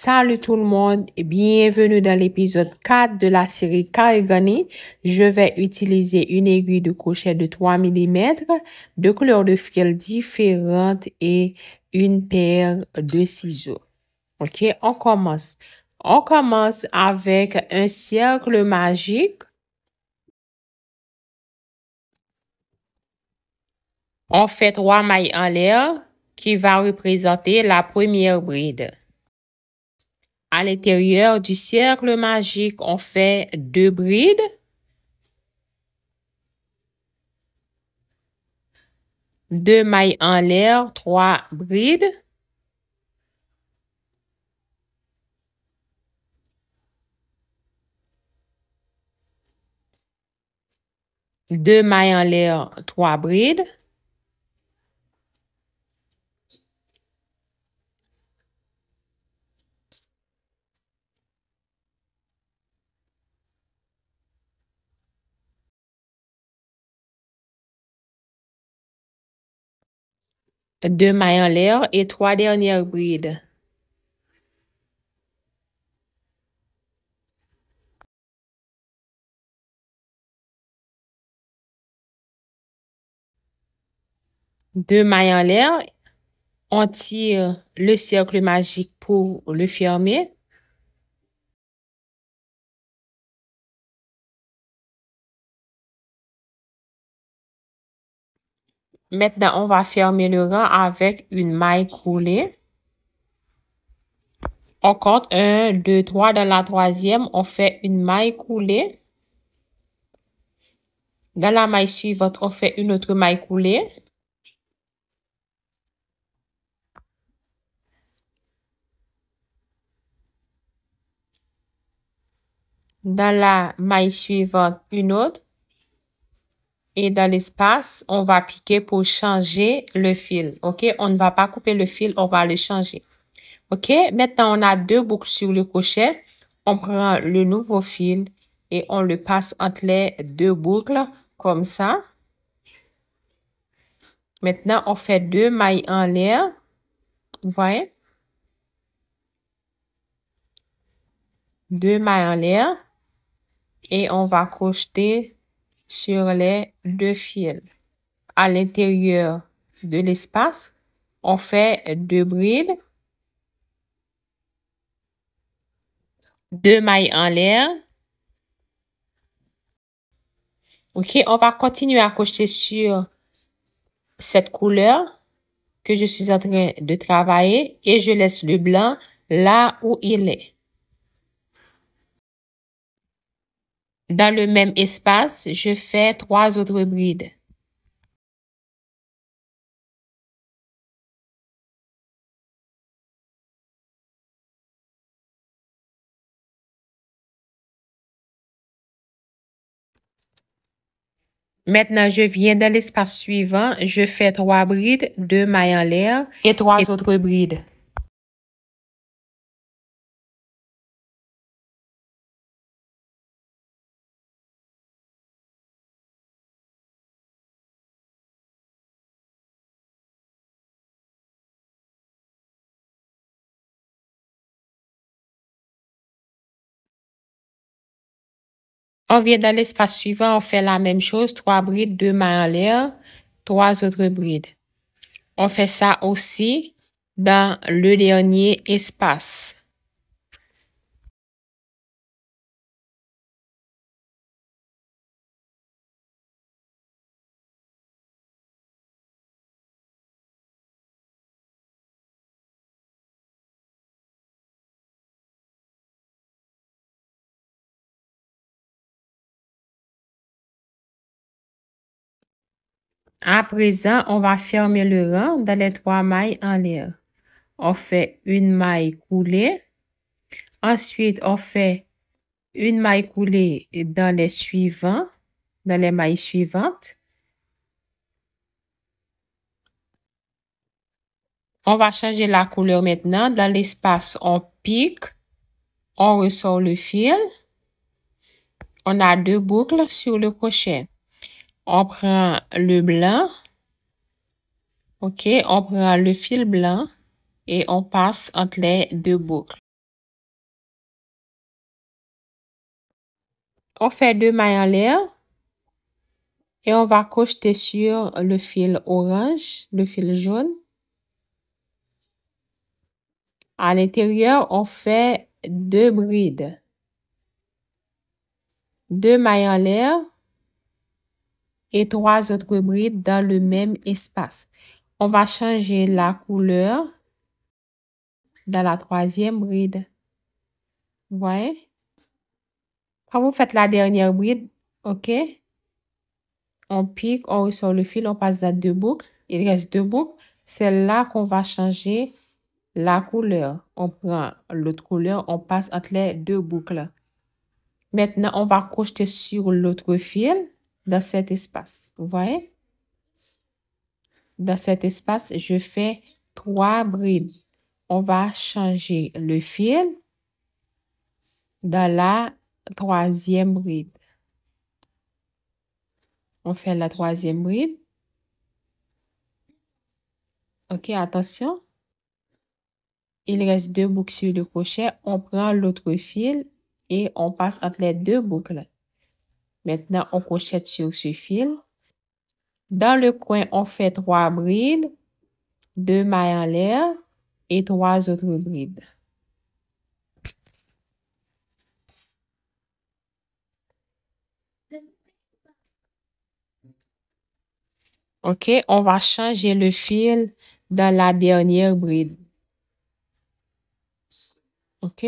Salut tout le monde et bienvenue dans l'épisode 4 de la série Carigani. Je vais utiliser une aiguille de crochet de 3 mm, deux couleurs de fil différentes et une paire de ciseaux. Ok, on commence. On commence avec un cercle magique. On fait 3 mailles en l'air qui va représenter la première bride. À l'intérieur du cercle magique, on fait 2 brides. Deux mailles en l'air, 3 brides. Deux mailles en l'air, 3 brides. Deux mailles en l'air et 3 dernières brides. Deux mailles en l'air. On tire le cercle magique pour le fermer. Maintenant, on va fermer le rang avec une maille coulée. On compte 1, 2, 3. Dans la troisième, on fait une maille coulée. Dans la maille suivante, on fait une autre maille coulée. Dans la maille suivante, une autre. Et dans l'espace, on va piquer pour changer le fil. OK? On ne va pas couper le fil, on va le changer. OK? Maintenant, on a 2 boucles sur le crochet. On prend le nouveau fil et on le passe entre les 2 boucles comme ça. Maintenant, on fait 2 mailles en l'air. Vous voyez? 2 mailles en l'air. Et on va crocheter sur les 2 fils. À l'intérieur de l'espace, on fait 2 brides. 2 mailles en l'air. OK, on va continuer à crocheter sur cette couleur que je suis en train de travailler et je laisse le blanc là où il est. Dans le même espace, je fais 3 autres brides. Maintenant, je viens dans l'espace suivant, je fais 3 brides, 2 mailles en l'air et 3 autres brides. On vient dans l'espace suivant, on fait la même chose, 3 brides, 2 mailles en l'air, 3 autres brides. On fait ça aussi dans le dernier espace. À présent, on va fermer le rang dans les 3 mailles en l'air. On fait une maille coulée. Ensuite, on fait une maille coulée dans les suivants, dans les mailles suivantes. On va changer la couleur maintenant. Dans l'espace, on pique. On ressort le fil. On a 2 boucles sur le crochet. On prend le blanc. OK, on prend le fil blanc et on passe entre les 2 boucles. On fait 2 mailles en l'air et on va crocheter sur le fil orange, le fil jaune. À l'intérieur, on fait 2 brides. 2 mailles en l'air et 3 autres brides dans le même espace. On va changer la couleur dans la 3e bride. Vous voyez? Quand vous faites la dernière bride, OK? On pique, on ressort le fil, on passe à 2 boucles. Il reste 2 boucles. C'est là qu'on va changer la couleur. On prend l'autre couleur, on passe entre les 2 boucles. Maintenant, on va crocheter sur l'autre fil dans cet espace. Vous voyez? Dans cet espace, je fais 3 brides. On va changer le fil dans la 3e bride. On fait la 3e bride. OK, attention. Il reste 2 boucles sur le crochet. On prend l'autre fil et on passe entre les 2 boucles. Maintenant, on crochette sur ce fil. Dans le coin, on fait 3 brides, 2 mailles en l'air et 3 autres brides. OK, on va changer le fil dans la dernière bride. OK,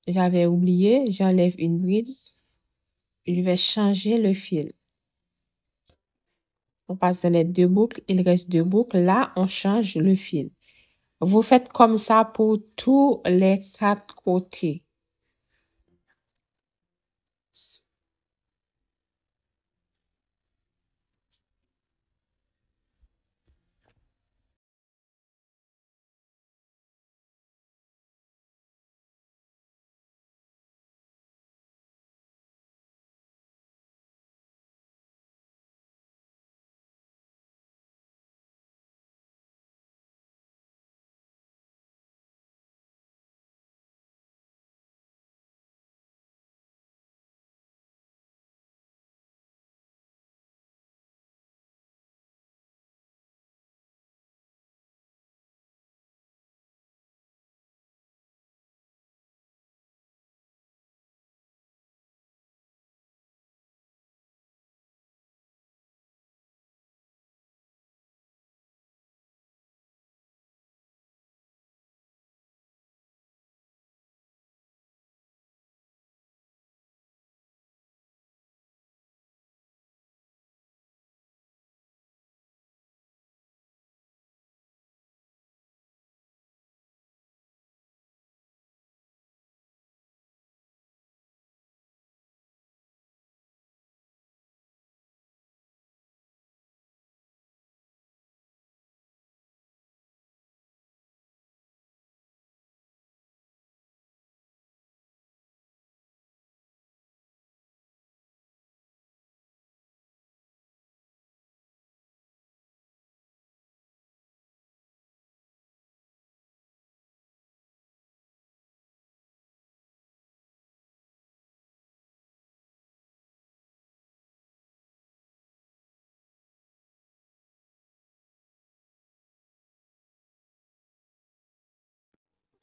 j'avais oublié, j'enlève une bride. Je vais changer le fil. On passe dans les 2 boucles, il reste 2 boucles. Là, on change le fil. Vous faites comme ça pour tous les 4 côtés.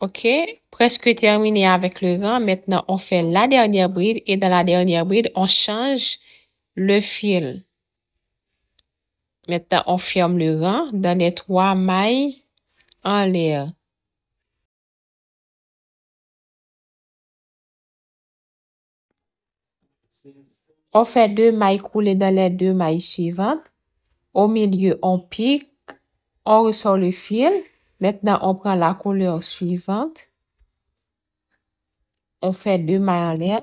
OK, presque terminé avec le rang. Maintenant, on fait la dernière bride et dans la dernière bride, on change le fil. Maintenant, on ferme le rang dans les 3 mailles en l'air. On fait 2 mailles coulées dans les 2 mailles suivantes. Au milieu, on pique, on ressort le fil. Maintenant, on prend la couleur suivante. On fait 2 mailles en l'air.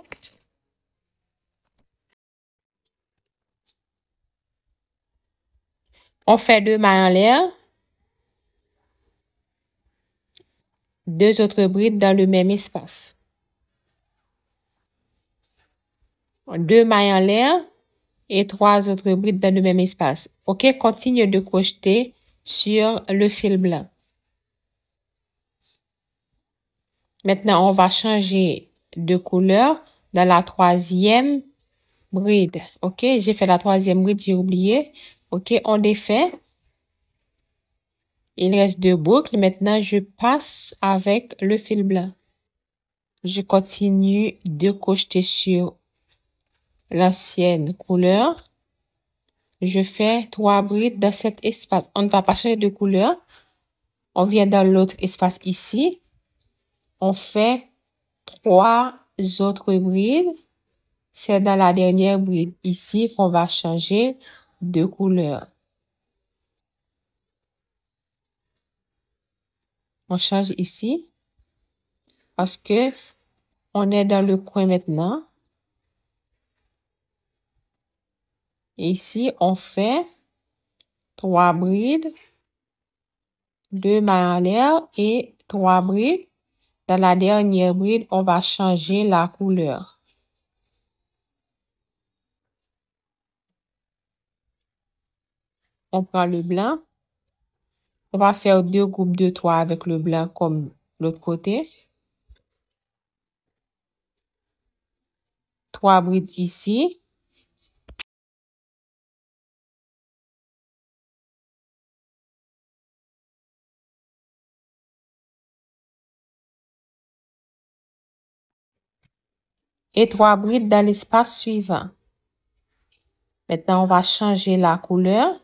On fait 2 mailles en l'air. 2 autres brides dans le même espace. 2 mailles en l'air et 3 autres brides dans le même espace. OK, continue de crocheter sur le fil blanc. Maintenant, on va changer de couleur. dans la troisième bride. OK, j'ai fait la troisième bride, j'ai oublié. OK, on défait. Il reste 2 boucles. Maintenant, je passe avec le fil blanc. Je continue de crocheter sur l'ancienne couleur. Je fais 3 brides dans cet espace. On ne va pas changer de couleur. On vient dans l'autre espace ici. On fait 3 autres brides. C'est dans la dernière bride ici qu'on va changer de couleur. On change ici parce que on est dans le coin maintenant. Ici, on fait 3 brides, 2 mailles en l'air et 3 brides. Dans la dernière bride, on va changer la couleur. On prend le blanc. On va faire 2 groupes de 3 avec le blanc comme l'autre côté. 3 brides ici. Et 3 brides dans l'espace suivant. Maintenant, on va changer la couleur.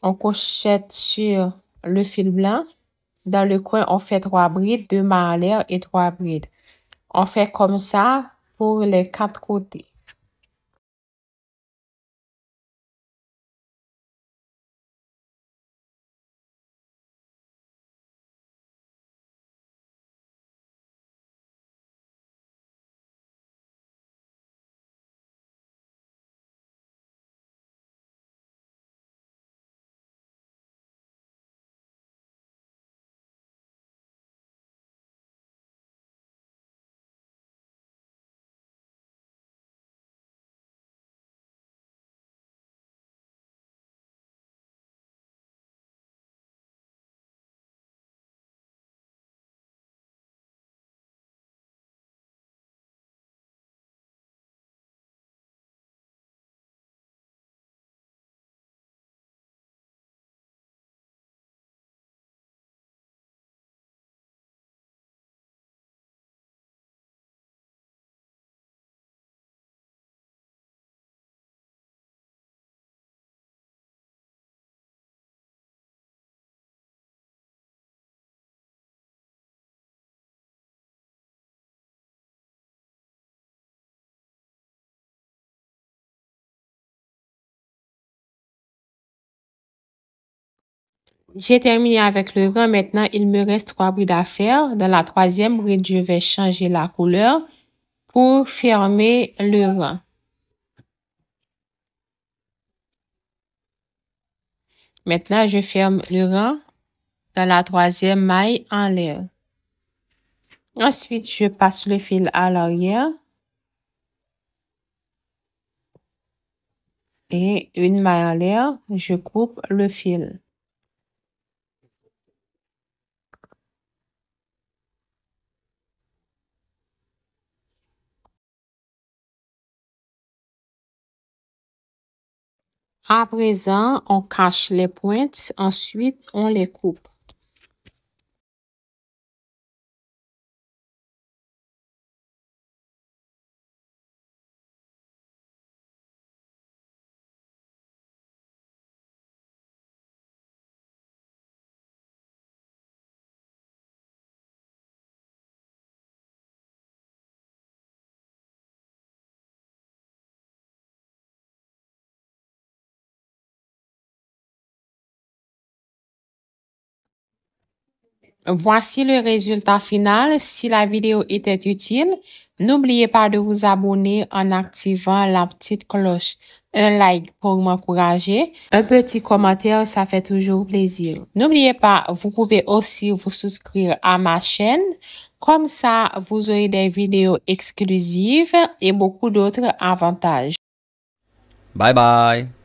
On crochette sur le fil blanc. Dans le coin, on fait 3 brides, 2 mailles en l'air et 3 brides. On fait comme ça pour les 4 côtés. J'ai terminé avec le rang. Maintenant, il me reste 3 brides à faire. Dans la troisième bride, je vais changer la couleur pour fermer le rang. Maintenant, je ferme le rang dans la troisième maille en l'air. Ensuite, je passe le fil à l'arrière. Et une maille en l'air, je coupe le fil. À présent, on cache les pointes, ensuite on les coupe. Voici le résultat final. Si la vidéo était utile, n'oubliez pas de vous abonner en activant la petite cloche. Un like pour m'encourager. Un petit commentaire, ça fait toujours plaisir. N'oubliez pas, vous pouvez aussi vous souscrire à ma chaîne. Comme ça, vous aurez des vidéos exclusives et beaucoup d'autres avantages. Bye bye.